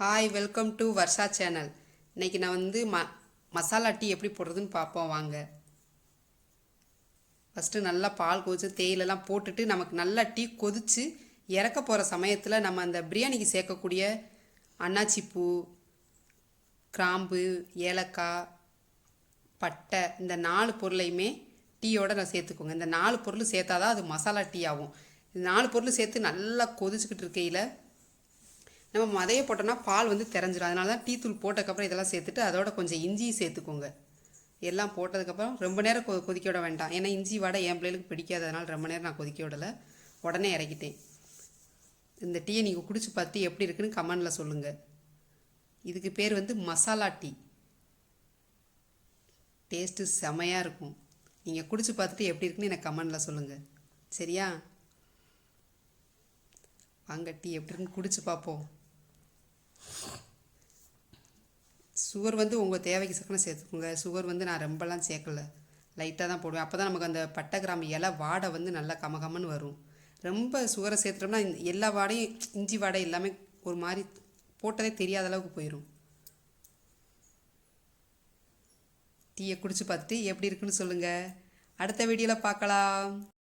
Hi, welcome to Varsha channel. இன்றைக்கி நான் வந்து மசாலா டீ எப்படி போடுறதுன்னு பார்ப்போம் வாங்க. ஃபஸ்ட்டு நல்லா பால் கொதிச்சு தேயிலெல்லாம் போட்டுட்டு நமக்கு நல்லா டீ கொதித்து இறக்க போகிற சமயத்தில் நம்ம அந்த பிரியாணிக்கு சேர்க்கக்கூடிய அன்னாச்சிப்பூ, கிராம்பு, ஏலக்காய், பட்டை இந்த 4 பொருளையுமே டீயோட நான் சேர்த்துக்கோங்க. இந்த 4 பொருள் சேர்த்தாதான் அது மசாலா டீ ஆகும். இந்த 4 பொருள் சேர்த்து நல்லா கொதிச்சுக்கிட்டு இருக்கையில் நம்ம மதையை போட்டோம்னா பால் வந்து திறஞ்சிடும். அதனால தான் டீ தூள் போட்டதுக்கப்புறம் இதெல்லாம் சேர்த்துட்டு அதோட கொஞ்சம் இஞ்சியும் சேர்த்துக்கோங்க. எல்லாம் போட்டதுக்கப்புறம் ரொம்ப நேரம் கொதிக்க விட வேண்டாம். ஏன்னா இஞ்சி வடை என் பிள்ளைகளுக்கு பிடிக்காததுனால ரொம்ப நேரம் நான் கொதிக்க விடலை, உடனே இறக்கிட்டேன். இந்த டீயை நீங்கள் குடிச்சு பார்த்து எப்படி இருக்குன்னு கமெண்டில் சொல்லுங்கள். இதுக்கு பேர் வந்து மசாலா டீ. டேஸ்ட்டு செமையாக இருக்கும். நீங்கள் குடிச்சு பார்த்துட்டு எப்படி இருக்குன்னு எனக்கு கமெண்டில் சொல்லுங்கள். சரியா? வாங்க டீ எப்படி இருக்குன்னு குடிச்சு பார்ப்போம். சுகர் வந்து உங்கள் தேவைக்கு சக்கனை சேர்த்துக்கோங்க. சுகர் வந்து நான் ரொம்பலாம் சேர்க்கலை, லைட்டாக தான் போடுவேன். அப்போ தான் நமக்கு அந்த பட்டை கிராம்பு இலை வாடை வந்து நல்லா கமகமன்னு வரும். ரொம்ப சுகரை சேர்த்துட்டோம்னா எல்லா வாடையும் இஞ்சி வாடை எல்லாமே ஒரு மாதிரி போட்டதே தெரியாத அளவுக்கு போயிடும். டீயை குடிச்சு பார்த்துட்டு எப்படி இருக்குன்னு சொல்லுங்கள். அடுத்த வீடியோவில் பார்க்கலாம்.